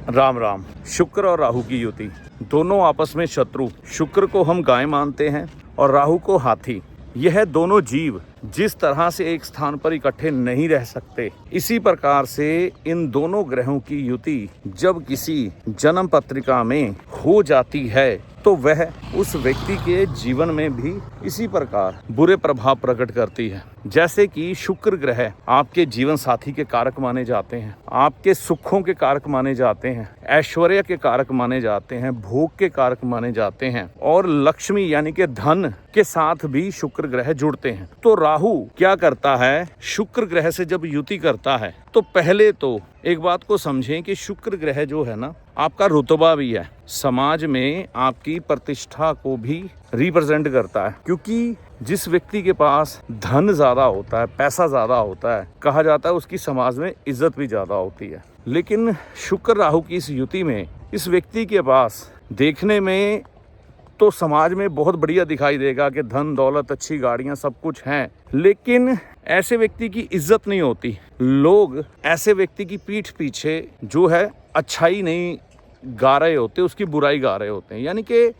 राम राम। शुक्र और राहु की युति, दोनों आपस में शत्रु। शुक्र को हम गाय मानते हैं और राहु को हाथी। यह दोनों जीव जिस तरह से एक स्थान पर इकट्ठे नहीं रह सकते, इसी प्रकार से इन दोनों ग्रहों की युति जब किसी जन्म पत्रिका में हो जाती है तो वह उस व्यक्ति के जीवन में भी इसी प्रकार बुरे प्रभाव प्रकट करती है। जैसे कि शुक्र ग्रह आपके जीवन साथी के कारक माने जाते हैं, आपके सुखों के कारक माने जाते हैं, ऐश्वर्य के कारक माने जाते हैं, भोग के कारक माने जाते हैं और लक्ष्मी यानी कि धन के साथ भी शुक्र ग्रह जुड़ते हैं। तो राहु क्या करता है, शुक्र ग्रह से जब युति करता है तो पहले तो एक बात को समझें कि शुक्र ग्रह जो है ना, आपका रुतबा भी है, समाज में आपकी प्रतिष्ठा को भी रिप्रेजेंट करता है। क्योंकि जिस व्यक्ति के पास धन ज्यादा होता है, पैसा ज्यादा होता है, कहा जाता है उसकी समाज में इज्जत भी ज्यादा होती है। लेकिन शुक्र राहु की इस युति में इस व्यक्ति के पास देखने में तो समाज में बहुत बढ़िया दिखाई देगा कि धन दौलत, अच्छी गाड़ियां, सब कुछ हैं, लेकिन ऐसे व्यक्ति की इज्जत नहीं होती। लोग ऐसे व्यक्ति की पीठ पीछे जो है अच्छाई नहीं गा रहे होते, उसकी बुराई गा रहे होते हैं। यानी कि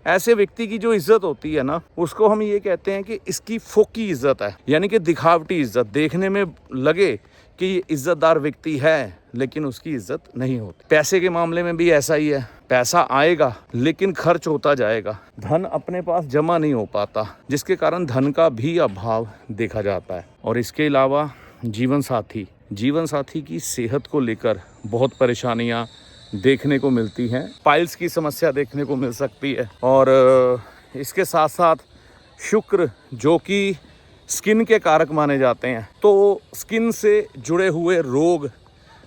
ऐसे व्यक्ति की जो इज्जत होती है ना, उसको हम ये कहते हैं कि इसकी फोकी इज्जत है, यानी कि दिखावटी इज्जत। देखने में लगे कि ये इज्जतदार व्यक्ति है लेकिन उसकी इज्जत नहीं होती। पैसे के मामले में भी ऐसा ही है, पैसा आएगा लेकिन खर्च होता जाएगा, धन अपने पास जमा नहीं हो पाता, जिसके कारण धन का भी अभाव देखा जाता है। और इसके अलावा जीवन साथी की सेहत को लेकर बहुत परेशानियां देखने को मिलती हैं। पाइल्स की समस्या देखने को मिल सकती है। और इसके साथ साथ शुक्र जो कि स्किन के कारक माने जाते हैं, तो स्किन से जुड़े हुए रोग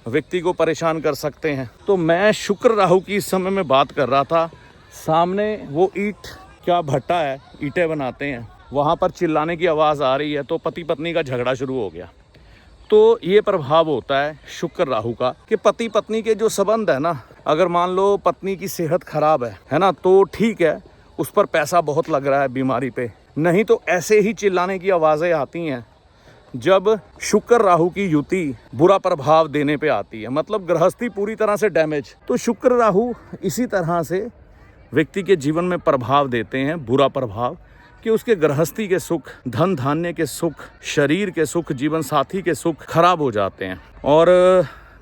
व्यक्ति को परेशान कर सकते हैं। तो मैं शुक्र राहु की इस समय में बात कर रहा था, सामने वो ईंट का भट्टा है, ईंटें बनाते हैं, वहाँ पर चिल्लाने की आवाज़ आ रही है, तो पति पत्नी का झगड़ा शुरू हो गया। तो ये प्रभाव होता है शुक्र राहु का कि पति पत्नी के जो संबंध है ना, अगर मान लो पत्नी की सेहत खराब है ना, तो ठीक है, उस पर पैसा बहुत लग रहा है बीमारी पे, नहीं तो ऐसे ही चिल्लाने की आवाज़ें आती हैं जब शुक्र राहु की युति बुरा प्रभाव देने पे आती है, मतलब गृहस्थी पूरी तरह से डैमेज। तो शुक्र राहु इसी तरह से व्यक्ति के जीवन में प्रभाव देते हैं, बुरा प्रभाव, कि उसके गृहस्थी के सुख, धन धान्य के सुख, शरीर के सुख, जीवन साथी के सुख खराब हो जाते हैं और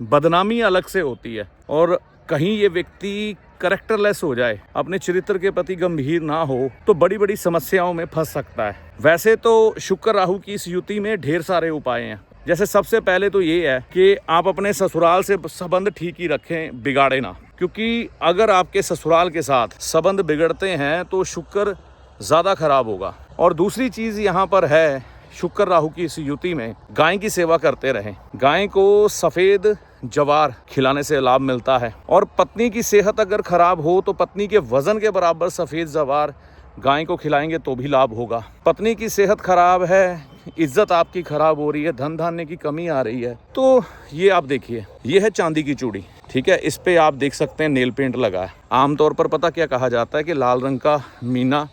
बदनामी अलग से होती है। और कहीं ये व्यक्ति कैरेक्टरलेस हो जाए, अपने चरित्र के प्रति गंभीर ना हो, तो बड़ी बड़ी समस्याओं में फंस सकता है। वैसे तो शुक्र राहु की इस युति में ढेर सारे उपाय हैं। जैसे सबसे पहले तो ये है कि आप अपने ससुराल से संबंध ठीक ही रखें, बिगाड़े ना, क्योंकि अगर आपके ससुराल के साथ संबंध बिगड़ते हैं तो शुक्र ज़्यादा खराब होगा। और दूसरी चीज़ यहाँ पर है, शुक्र राहु की इस युति में गाय की सेवा करते रहें। गाय को सफ़ेद जवार खिलाने से लाभ मिलता है। और पत्नी की सेहत अगर खराब हो तो पत्नी के वजन के बराबर सफ़ेद जवार गाय को खिलाएंगे तो भी लाभ होगा। पत्नी की सेहत खराब है, इज्जत आपकी खराब हो रही है, धन धान्य की कमी आ रही है, तो ये आप देखिए, ये है चांदी की चूड़ी, ठीक है, इस पे आप देख सकते हैं नेल पेंट लगा है। आमतौर पर पता क्या कहा जाता है कि लाल रंग का मीना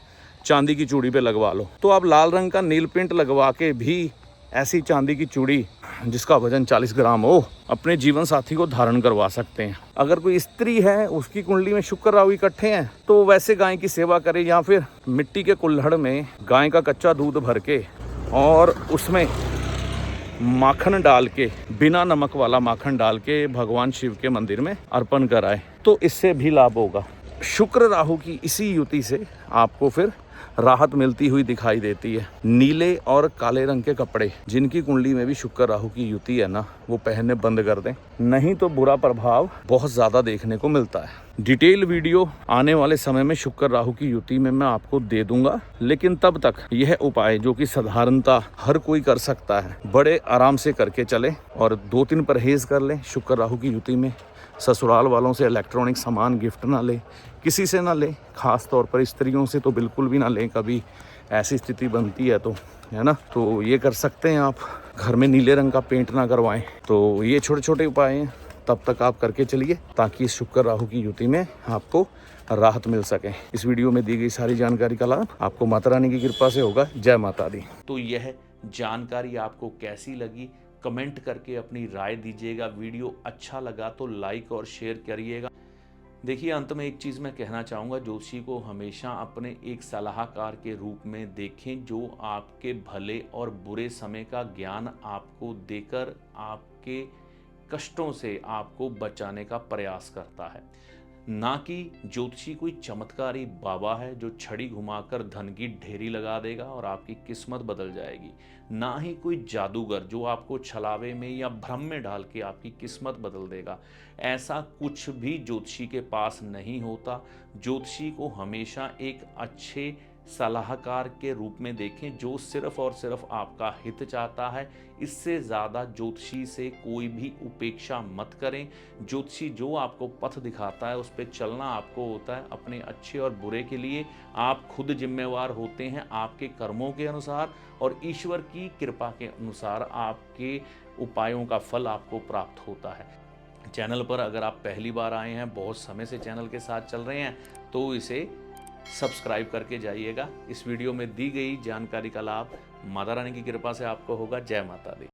चांदी की चूड़ी पे लगवा लो। तो आप लाल रंग का नील पेंट लगवा के भी ऐसी चांदी की चूड़ी जिसका वजन 40 ग्राम हो, अपने जीवन साथी को धारण करवा सकते हैं। अगर कोई स्त्री है, उसकी कुंडली में शुक्र राहु इकट्ठे हैं, तो वैसे गाय की सेवा करे, या फिर मिट्टी के कुल्हड़ में गाय का कच्चा दूध भर के और उसमें माखन डाल के, बिना नमक वाला माखन डाल के भगवान शिव के मंदिर में अर्पण कराए, तो इससे भी लाभ होगा। शुक्र राहु की इसी युति से आपको फिर राहत मिलती हुई दिखाई देती है। नीले और काले रंग के कपड़े जिनकी कुंडली में भी शुक्र राहु की युति है ना, वो पहनने बंद कर दें, नहीं तो बुरा प्रभाव बहुत ज़्यादा देखने को मिलता है। डिटेल वीडियो आने वाले समय में शुक्र राहु की युति में मैं आपको दे दूंगा, लेकिन तब तक यह उपाय जो कि साधारणता हर कोई कर सकता है, बड़े आराम से करके चले और 2-3 परहेज कर लें। शुक्र राहु की युति में ससुराल वालों से इलेक्ट्रॉनिक सामान गिफ्ट ना लें, किसी से ना लें, खास तौर पर स्त्रियों से तो बिल्कुल भी ना लें, कभी ऐसी स्थिति बनती है तो, है ना। तो ये कर सकते हैं आप, घर में नीले रंग का पेंट ना करवाएं। तो ये छोटे छोटे उपाय हैं, तब तक आप करके चलिए ताकि इस शुक्र राहु की युति में आपको राहत मिल सके। इस वीडियो में दी गई सारी जानकारी का लाभ आपको माता रानी की कृपा से होगा। जय माता दी। तो यह जानकारी आपको कैसी लगी कमेंट करके अपनी राय दीजिएगा। वीडियो अच्छा लगा तो लाइक और शेयर करिएगा। देखिए, अंत में एक चीज़ मैं कहना चाहूँगा, ज्योतिषी को हमेशा अपने एक सलाहकार के रूप में देखें, जो आपके भले और बुरे समय का ज्ञान आपको देकर आपके कष्टों से आपको बचाने का प्रयास करता है। ना कि ज्योतिषी कोई चमत्कारी बाबा है जो छड़ी घुमाकर धन की ढेरी लगा देगा और आपकी किस्मत बदल जाएगी। ना ही कोई जादूगर जो आपको छलावे में या भ्रम में डाल के आपकी किस्मत बदल देगा। ऐसा कुछ भी ज्योतिषी के पास नहीं होता। ज्योतिषी को हमेशा एक अच्छे सलाहकार के रूप में देखें, जो सिर्फ और सिर्फ आपका हित चाहता है। इससे ज़्यादा ज्योतिषी से कोई भी उपेक्षा मत करें। ज्योतिषी जो आपको पथ दिखाता है उस पर चलना आपको होता है, अपने अच्छे और बुरे के लिए आप खुद जिम्मेवार होते हैं। आपके कर्मों के अनुसार और ईश्वर की कृपा के अनुसार आपके उपायों का फल आपको प्राप्त होता है। चैनल पर अगर आप पहली बार आए हैं, बहुत समय से चैनल के साथ चल रहे हैं, तो इसे सब्सक्राइब करके जाइएगा। इस वीडियो में दी गई जानकारी का लाभ माता रानी की कृपा से आपको होगा। जय माता दी।